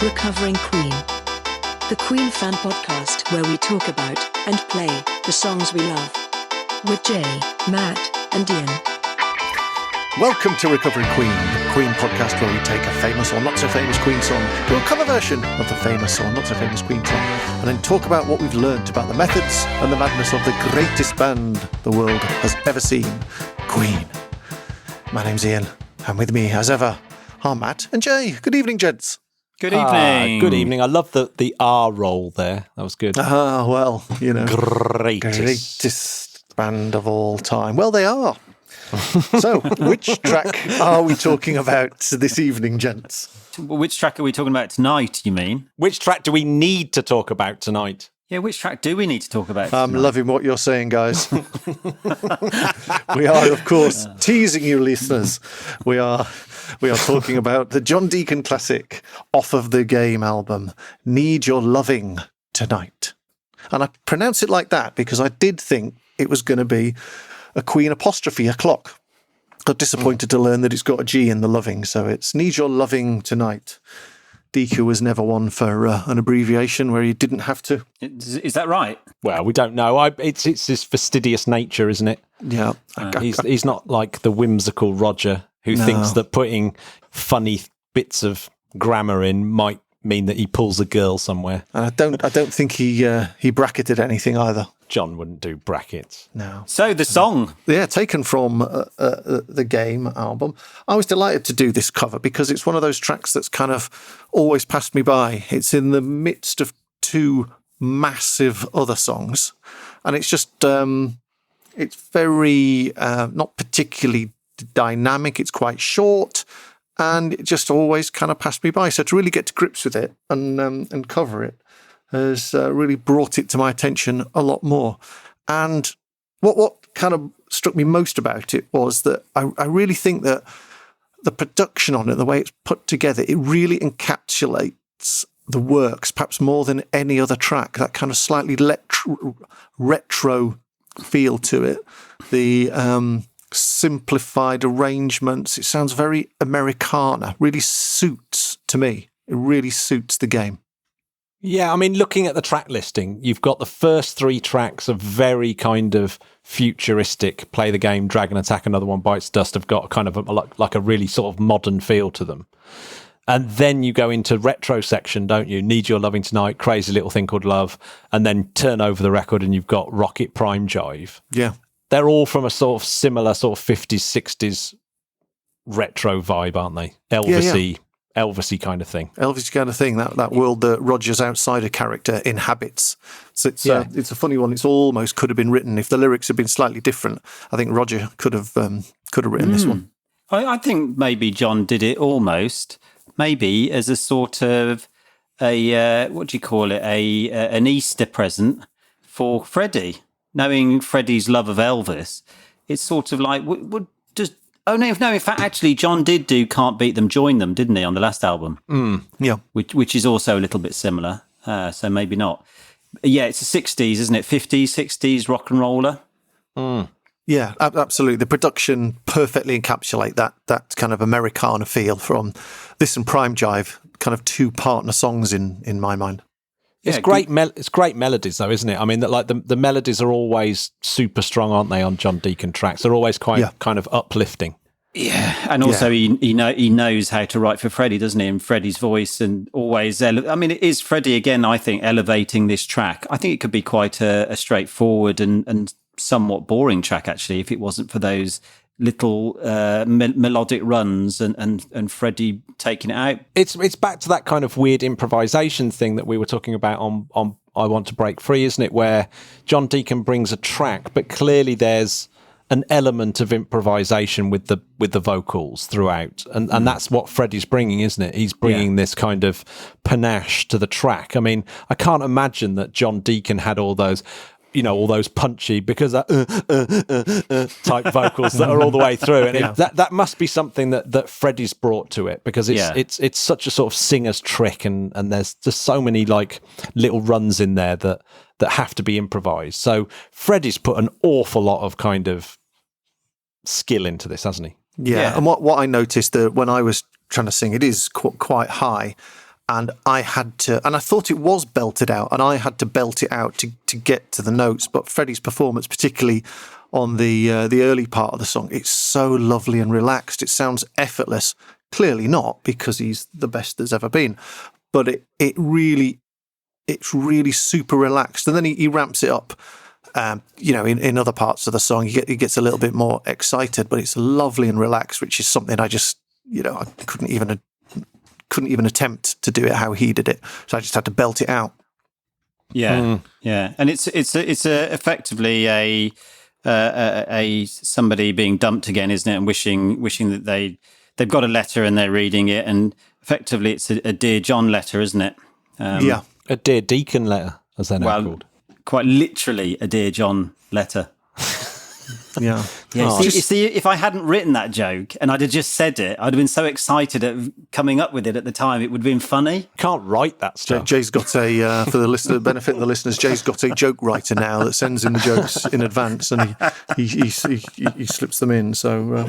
Recovering Queen. The Queen fan podcast where we talk about and play the songs we love. With Jay, Matt, and Ian. Welcome to Recovering Queen, the Queen podcast where we take a famous or not so famous Queen song, do a cover version of the famous or not so famous Queen song, and then talk about what we've learnt about the methods and the madness of the greatest band the world has ever seen, Queen. My name's Ian, and with me, as ever, are Matt and Jay. Good evening, gents. Good evening. Good evening. I love the R roll there. That was good. Well, you know. Greatest band of all time. Well, they are. So, which track are we talking about this evening, gents? Which track are we talking about tonight, you mean? Which track do we need to talk about tonight? Yeah, which track do we need to talk about tonight? I'm loving what you're saying, guys. We are, of course, teasing you, listeners. We are talking about the John Deacon classic, Off of the Game album, Need Your Loving Tonight. And I pronounce it like that because I did think it was going to be a Queen apostrophe, a clock. I'm disappointed to learn that it's got a G in the loving, so it's Need Your Loving Tonight. DQ was never one for an abbreviation where he didn't have to. Is that right? Well, we don't know. It's his fastidious nature, isn't it? Yeah. He's not like the whimsical Roger who thinks that putting funny bits of grammar in might mean that he pulls a girl somewhere. And I don't think he bracketed anything either. John wouldn't do brackets. No. So the song. Yeah, taken from the Game album. I was delighted to do this cover because it's one of those tracks that's kind of always passed me by. It's in the midst of two massive other songs. And it's just, it's very, not particularly dynamic. It's quite short. And it just always kind of passed me by. So to really get to grips with it and cover it has really brought it to my attention a lot more. And what kind of struck me most about it was that I really think that the production on it, the way it's put together, it really encapsulates the works, perhaps more than any other track, that kind of slightly retro feel to it. The simplified arrangements, it sounds very Americana, really suits to me. It really suits the game. Yeah, I mean, looking at the track listing, you've got the first three tracks of very kind of futuristic, Play the Game, Dragon Attack, Another One Bites Dust, have got kind of like a really sort of modern feel to them. And then you go into retro section, don't you? Need Your Loving Tonight, Crazy Little Thing Called Love, and then turn over the record and you've got Rocket Prime Jive. Yeah. They're all from a sort of similar sort of 50s, 60s retro vibe, aren't they? Elvis-y. Yeah. Elvis-y kind of thing. Elvis-y kind of thing, that world that Roger's outsider character inhabits. So it's a funny one. It's almost could have been written, if the lyrics had been slightly different, I think Roger could have written this one. I think maybe John did it almost, maybe as a sort of what do you call it, an Easter present for Freddie. Knowing Freddie's love of Elvis, it's sort of like, in fact, actually, John did do Can't Beat Them, Join Them, didn't he, on the last album? Yeah. Which is also a little bit similar, so maybe not. Yeah, it's the 60s, isn't it? 50s, 60s rock and roller. Yeah, absolutely. The production perfectly encapsulate that kind of Americana feel from this and Prime Jive, kind of two partner songs in my mind. It's great. It's great melodies, though, isn't it? I mean, that like the melodies are always super strong, aren't they? On John Deacon tracks, they're always quite kind of uplifting. Yeah, and also he knows how to write for Freddie, doesn't he? And Freddie's voice, and always. It is Freddie again. I think elevating this track. I think it could be quite a straightforward and somewhat boring track, actually, if it wasn't for those little melodic runs and Freddie taking it out. It's back to that kind of weird improvisation thing that we were talking about on I Want to Break Free, isn't it? Where John Deacon brings a track, but clearly there's an element of improvisation with the vocals throughout, and that's what Freddie's bringing, isn't it? He's bringing this kind of panache to the track. I mean, I can't imagine that John Deacon had all those punchy because type vocals that are all the way through, and that must be something that Freddie's brought to it, because it's such a sort of singer's trick, and there's just so many like little runs in there that have to be improvised. So Freddie's put an awful lot of kind of skill into this, hasn't he? Yeah. And what I noticed that when I was trying to sing, it is quite high. and I thought it was belted out, and I had to belt it out to get to the notes. But Freddie's performance, particularly on the early part of the song, it's so lovely and relaxed. It sounds effortless. Clearly not, because he's the best there's ever been. But it's really super relaxed. And then he ramps it up. In other parts of the song, he gets a little bit more excited, but it's lovely and relaxed, which is something I just, I couldn't even attempt to do it how he did it. So I just had to belt it out. Yeah, yeah, and it's effectively a somebody being dumped again, isn't it? And wishing that they've got a letter and they're reading it, and effectively it's a Dear John letter, isn't it? Yeah, a Dear Deacon letter, as they're now called. Quite literally a Dear John letter. Yeah. Yeah. You see, if I hadn't written that joke and I'd have just said it, I'd have been so excited at coming up with it at the time. It would have been funny. Can't write that stuff. Jay's got for the benefit of the listeners, Jay's got a joke writer now that sends in the jokes in advance, and he slips them in. So.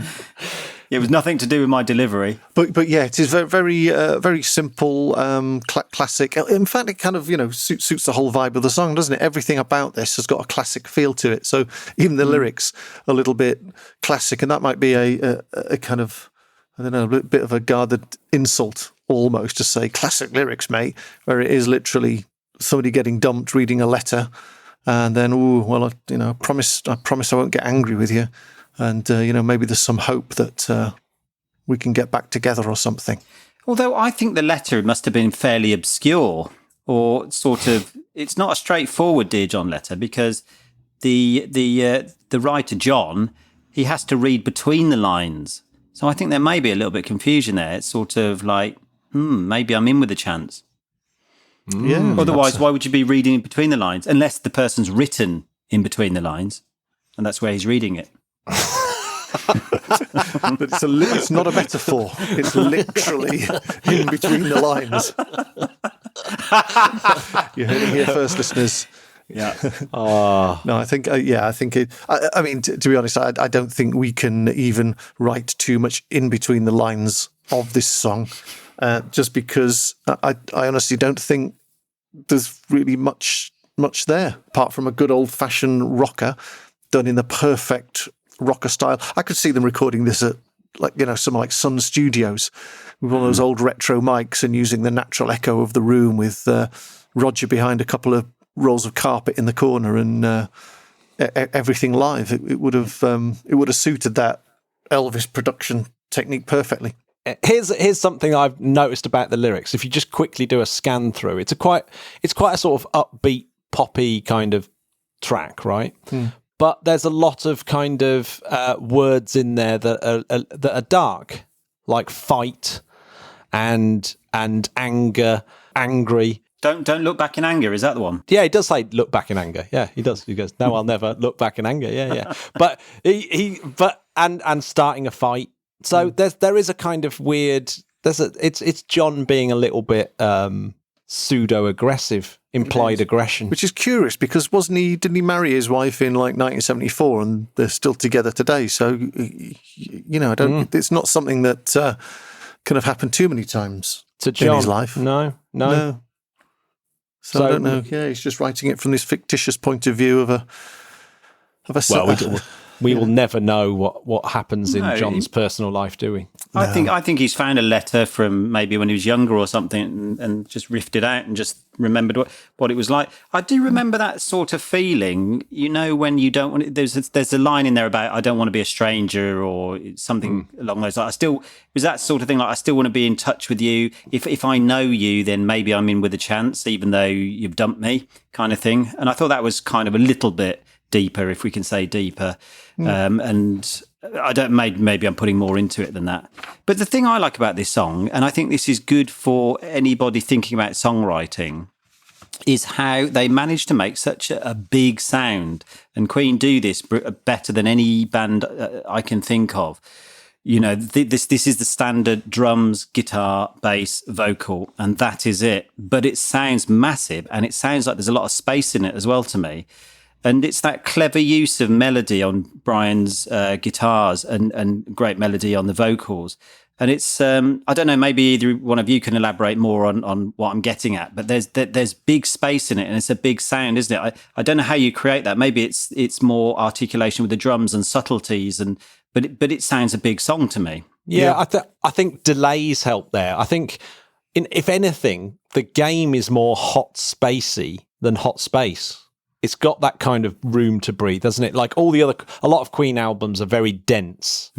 It was nothing to do with my delivery. But yeah, it is very simple, classic. In fact, it kind of, suits the whole vibe of the song, doesn't it? Everything about this has got a classic feel to it. So even the lyrics a little bit classic, and that might be a kind of, I don't know, a bit of a guarded insult almost to say classic lyrics, mate, where it is literally somebody getting dumped, reading a letter, and then, I promise I won't get angry with you. And, maybe there's some hope that we can get back together or something. Although I think the letter must have been fairly obscure, or sort of, it's not a straightforward Dear John letter, because the writer, John, he has to read between the lines. So I think there may be a little bit of confusion there. It's sort of like, maybe I'm in with a chance. Yeah. Otherwise, why would you be reading in between the lines? Unless the person's written in between the lines, and that's where he's reading it. But it's not a metaphor. It's literally in between the lines. You heard it here first, listeners. Yeah. No, I think it. I mean, to be honest, I don't think we can even write too much in between the lines of this song, just because I honestly don't think there's really much there apart from a good old fashioned rocker done in the perfect rocker style. I could see them recording this at somewhere like Sun Studios with one of those old retro mics and using the natural echo of the room with Roger behind a couple of rolls of carpet in the corner and everything live. It would have suited that Elvis production technique perfectly. Here's something I've noticed about the lyrics. If you just quickly do a scan through, it's quite a sort of upbeat, poppy kind of track, right? But there's a lot of kind of words in there that are dark, like fight and anger, angry. Don't look back in anger. Is that the one? Yeah, he does say look back in anger. Yeah, he does. He goes, no, I'll never look back in anger. Yeah. But and starting a fight. So there is a kind of weird. It's John being a little bit pseudo aggressive. Implied aggression, which is curious because didn't he marry his wife in like 1974 and they're still together today? So it's not something that can have happened too many times to John. In his life. No. So I don't know. Yeah, he's just writing it from this fictitious point of view of a. Well, we will never know what happens in John's personal life, do we? I think he's found a letter from maybe when he was younger or something and just riffed it out and just remembered what it was like. I do remember that sort of feeling, when you don't want there's a line in there about I don't want to be a stranger or something along those lines. It was that sort of thing, like I still want to be in touch with you. If I know you, then maybe I'm in with a chance, even though you've dumped me, kind of thing. And I thought that was kind of a little bit deeper, if we can say deeper. And I don't, maybe I'm putting more into it than that. But the thing I like about this song, and I think this is good for anybody thinking about songwriting, is how they managed to make such a big sound. And Queen do this better than any band I can think of. This is the standard drums, guitar, bass, vocal, and that is it. But it sounds massive, and it sounds like there's a lot of space in it as well to me. And it's that clever use of melody on Brian's guitars and great melody on the vocals. And it's, I don't know, maybe either one of you can elaborate more on what I'm getting at, but there's big space in it and it's a big sound, isn't it? I don't know how you create that. Maybe it's more articulation with the drums and subtleties, but it sounds a big song to me. Yeah. I think delays help there. I think, if anything, the game is more hot spacey than hot space. It's got that kind of room to breathe, doesn't it? Like a lot of Queen albums are very dense.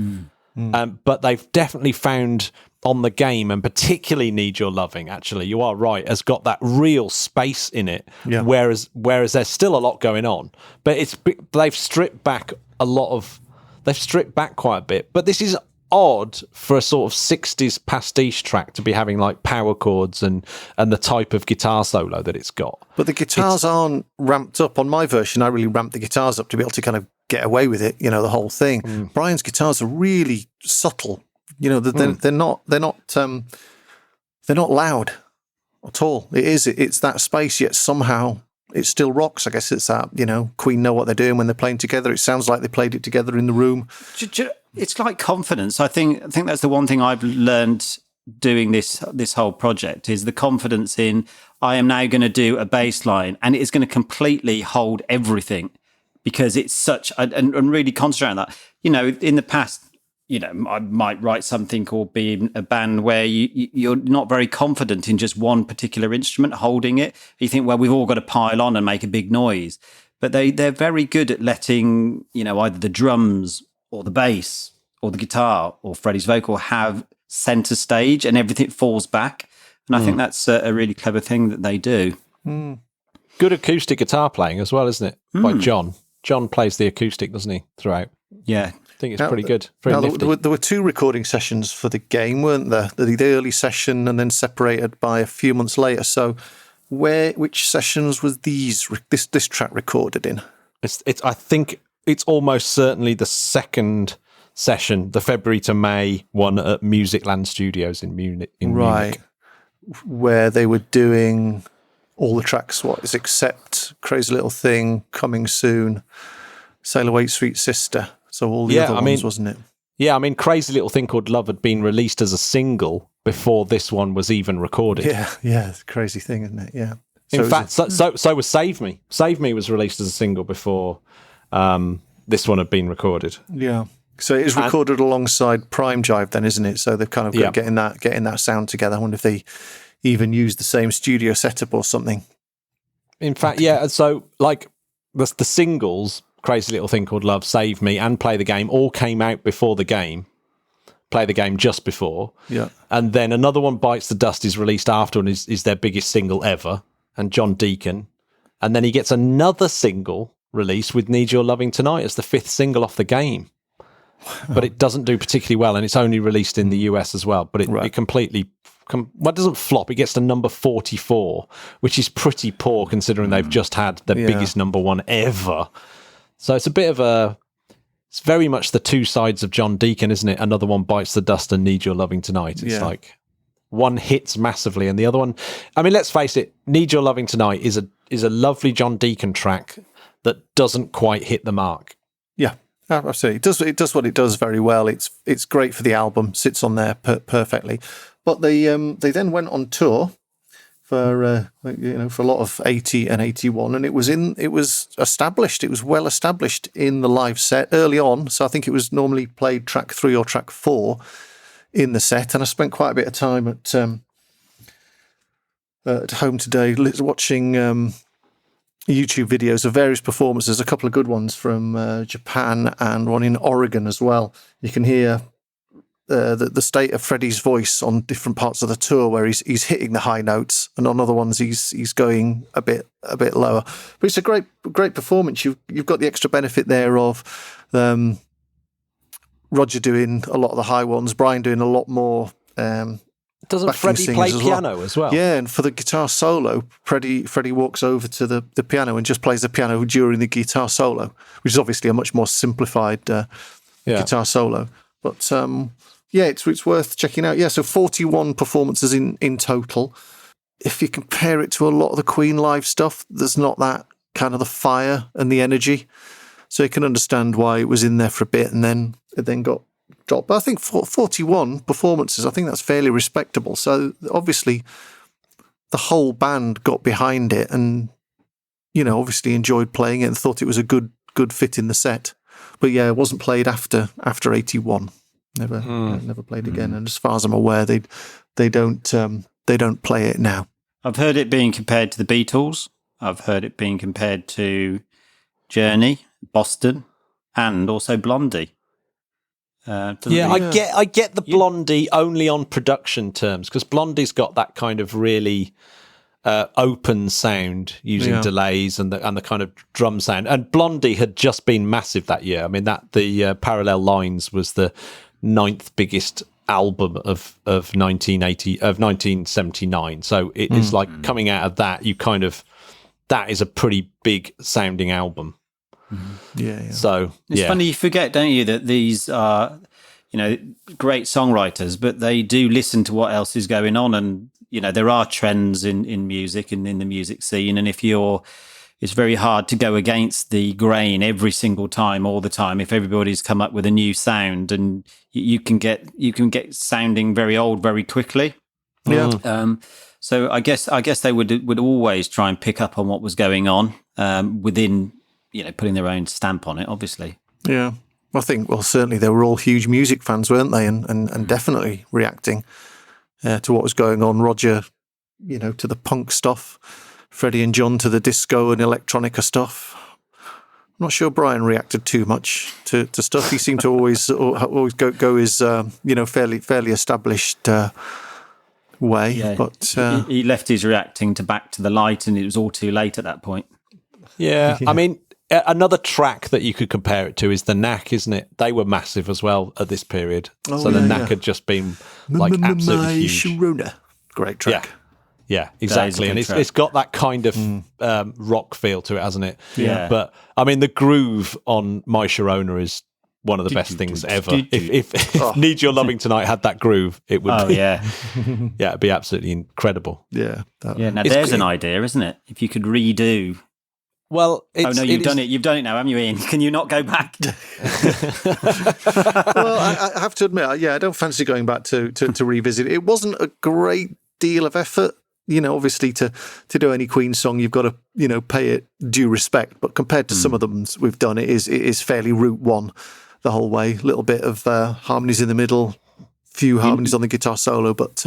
But they've definitely found on the game, and particularly Need Your Loving, actually, you are right, has got that real space in it, whereas there's still a lot going on. But they've stripped back quite a bit. But this is odd for a sort of 60s pastiche track to be having like power chords and the type of guitar solo that it's got. But the guitars aren't ramped up. On my version, I really ramped the guitars up to be able to kind of get away with it, the whole thing. Brian's guitars are really subtle. They're not loud at all. It's that space, yet somehow it still rocks. I guess it's that, Queen know what they're doing when they're playing together. It sounds like they played it together in the room. It's like confidence. I think that's the one thing I've learned doing this whole project is the confidence in, I am now going to do a bass line and it is going to completely hold everything, because it's such and really concentrate on that. In the past, I might write something or be in a band where you're not very confident in just one particular instrument holding it. You think, well, we've all got to pile on and make a big noise. But they're very good at letting, either the drums or the bass or the guitar or Freddie's vocal have center stage and everything falls back. And I think that's a really clever thing that they do. Good acoustic guitar playing as well, isn't it? By John. John plays the acoustic, doesn't he, throughout? Yeah. I think it's pretty good. Very nifty. There were 2 recording sessions for the game, weren't there? The early session and then separated by a few months later. So which sessions was this track recorded in? I think it's almost certainly the second session, the February to May one at Musicland Studios in Munich. Munich. Where they were doing all the tracks, except Crazy Little Thing, Coming Soon, Sail Away Sweet Sister. So all the other ones, wasn't it? Yeah, Crazy Little Thing Called Love had been released as a single before this one was even recorded. Yeah, it's a crazy thing, isn't it? Yeah. In fact, so was Save Me. Save Me was released as a single before this one had been recorded. Yeah. So it is recorded alongside Prime Jive then, isn't it? So they've kind of got getting that sound together. I wonder if they even used the same studio setup or something. In fact, yeah. So like the singles, Crazy Little Thing Called Love, Save Me, and Play the Game all came out before the game. Play the Game just before. Yeah. And then another one, Bites the Dust, is released after and is their biggest single ever. And John Deacon. And then he gets another single released with Need Your Loving Tonight as the 5th single off the game. But it doesn't do particularly well, and it's only released in the US as well. But it completely... it doesn't flop. It gets to number 44, which is pretty poor considering they've just had their biggest number 1 ever. So it's a bit of it's very much the 2 sides of John Deacon, isn't it? Another one, Bites the Dust and Need Your Loving Tonight. It's like one hits massively and the other one... let's face it, Need Your Loving Tonight is a lovely John Deacon track that doesn't quite hit the mark. Yeah. Absolutely, it does what it does very well. It's great for the album, sits on there perfectly. But they then went on tour for a lot of 80 and 81, and it was established. It was well established in the live set early on. So I think it was normally played track 3 or track 4 in the set. And I spent quite a bit of time at home today watching. YouTube videos of various performances, a couple of good ones from Japan and one in Oregon as well. You can hear the state of Freddie's voice on different parts of the tour where he's hitting the high notes, and on other ones he's going a bit lower. But it's a great performance. You've got the extra benefit there of Roger doing a lot of the high ones, Brian doing a lot more. Doesn't Freddie play piano as well? Yeah, and for the guitar solo, Freddie walks over to the piano and just plays the piano during the guitar solo, which is obviously a much more simplified guitar solo. But it's worth checking out. Yeah, so 41 performances in total. If you compare it to a lot of the Queen live stuff, there's not that kind of the fire and the energy. So you can understand why it was in there for a bit and then it then got dropped. But I think 41 performances, I think that's fairly respectable. So obviously the whole band got behind it and, obviously enjoyed playing it and thought it was a good fit in the set. But yeah, it wasn't played after 81. Never played again. And as far as I'm aware, they don't play it now. I've heard it being compared to the Beatles. I've heard it being compared to Journey, Boston, and also Blondie. I get the Blondie only on production terms, because Blondie's got that kind of really open sound using delays and the kind of drum sound. And Blondie had just been massive that year. I mean, the Parallel Lines was the 9th biggest album of 1979. So it is like coming out of that, that is a pretty big sounding album. Yeah. So it's funny, you forget, don't you, that these are, great songwriters, but they do listen to what else is going on. And, there are trends in music and in the music scene. And it's very hard to go against the grain every single time, all the time. If everybody's come up with a new sound, and you can get sounding very old very quickly. Yeah. So I guess they would always try and pick up on what was going on within, putting their own stamp on it, obviously. Yeah. I think, certainly they were all huge music fans, weren't they? And definitely reacting to what was going on. Roger, to the punk stuff. Freddie and John to the disco and electronica stuff. I'm not sure Brian reacted too much to stuff. He seemed to always go his fairly established way. Yeah. But he left his reacting to Back to the Light, and it was all too late at that point. Yeah. I mean, another track that you could compare it to is The Knack, isn't it? They were massive as well at this period. So The Knack had just been absolutely huge. Sharona. Great track. Yeah, exactly. And it's got that kind of rock feel to it, hasn't it? Yeah. But, I mean, the groove on My Sharona is one of the best things ever. If Need Your Loving Tonight had that groove, it would be... yeah, it'd be absolutely incredible. Yeah. Now, there's an idea, isn't it? If you could redo... Well, you've done it. You've done it now, haven't you, Ian? Can you not go back? Well, I have to admit, I don't fancy going back to revisit it. It wasn't a great deal of effort. Obviously to do any Queen song, you've got to, pay it due respect. But compared to some of them we've done, it is fairly route one the whole way. A little bit of harmonies in the middle, few harmonies on the guitar solo. But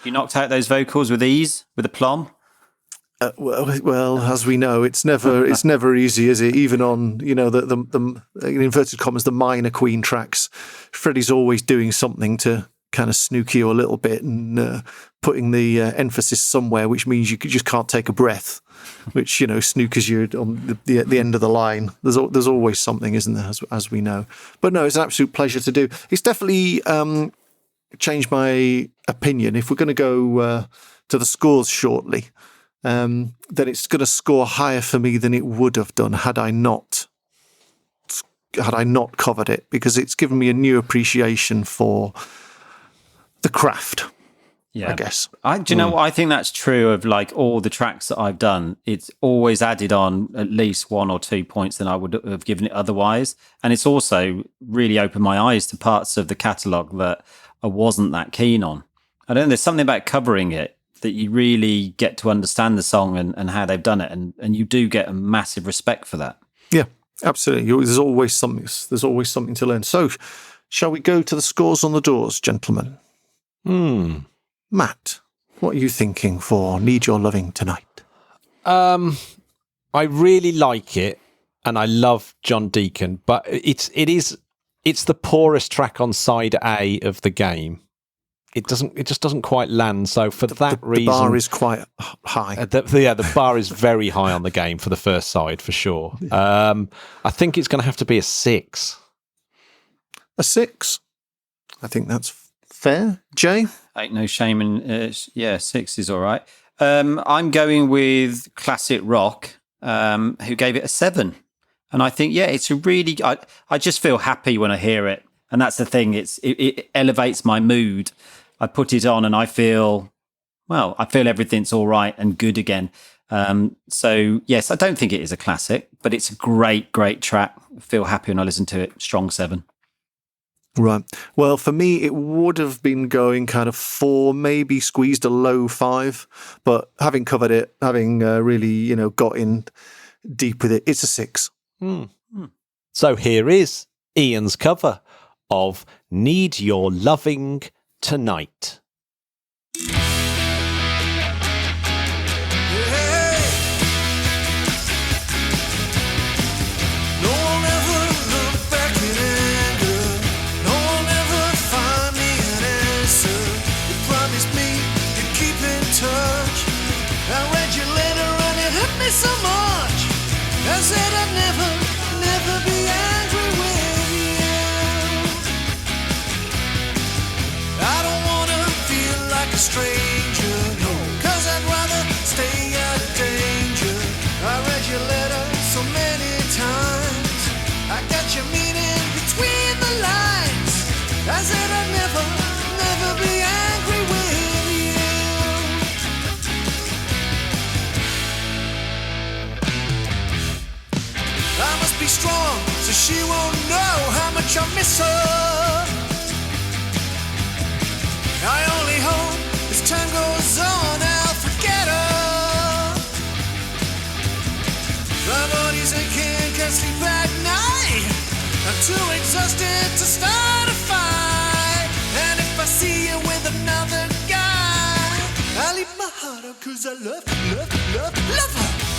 you knocked out those vocals with ease, with aplomb. Well, as we know, it's never easy, is it? Even on the in inverted commas, the minor Queen tracks, Freddie's always doing something to kind of snook you a little bit and putting the emphasis somewhere, which means you just can't take a breath, which snookers you on the end of the line. There's always something, isn't there? As we know, but no, it's an absolute pleasure to do. It's definitely changed my opinion. If we're going to go to the scores shortly. Then it's going to score higher for me than it would have done had I not covered it, because it's given me a new appreciation for the craft. Yeah, I guess. Do you know what? I think that's true of like all the tracks that I've done. It's always added on at least 1 or 2 points than I would have given it otherwise, and it's also really opened my eyes to parts of the catalogue that I wasn't that keen on. I don't know. There's something about covering it that you really get to understand the song and how they've done it, and you do get a massive respect for that. Yeah, absolutely. There's always something to learn. So, shall we go to the scores on the doors, gentlemen? Matt, what are you thinking for Need Your Loving Tonight? I really like it, and I love John Deacon, but it's the poorest track on side A of the game. It just doesn't quite land. So for that reason, the bar is quite high. The bar is very high on the game for the first side for sure. I think it's going to have to be a 6. A 6. I think that's fair. Jay, ain't no shame in 6 is all right. I'm going with Classic Rock, who gave it a 7, and I think it's a really. I just feel happy when I hear it, and that's the thing. It elevates my mood. I put it on and I feel everything's all right and good again. So yes, I don't think it is a classic, but it's a great track. I feel happy when I listen to it. Strong 7. Right. Well, for me, it would have been going kind of 4, maybe squeezed a low 5. But having covered it, having really, got in deep with it, it's a 6. So here is Ian's cover of Need Your Loving Tonight. So much I said I'd never be angry with you. I don't wanna feel like a stranger, no, 'cause I'd rather stay out of danger. I read your letter so many times, I got your meaning between the lines. I said I'd never be angry with you. I must be strong, so she won't know how much I miss her. I only hope as time goes on I'll forget her. My body's aching, can't sleep at night. I'm too exhausted to start a fight. And if I see you with another guy, I'll leave my heart out 'cause I love her.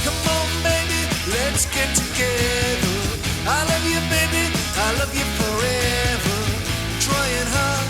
Come on, baby, let's get together. I love you, baby, I love you forever. Trying hard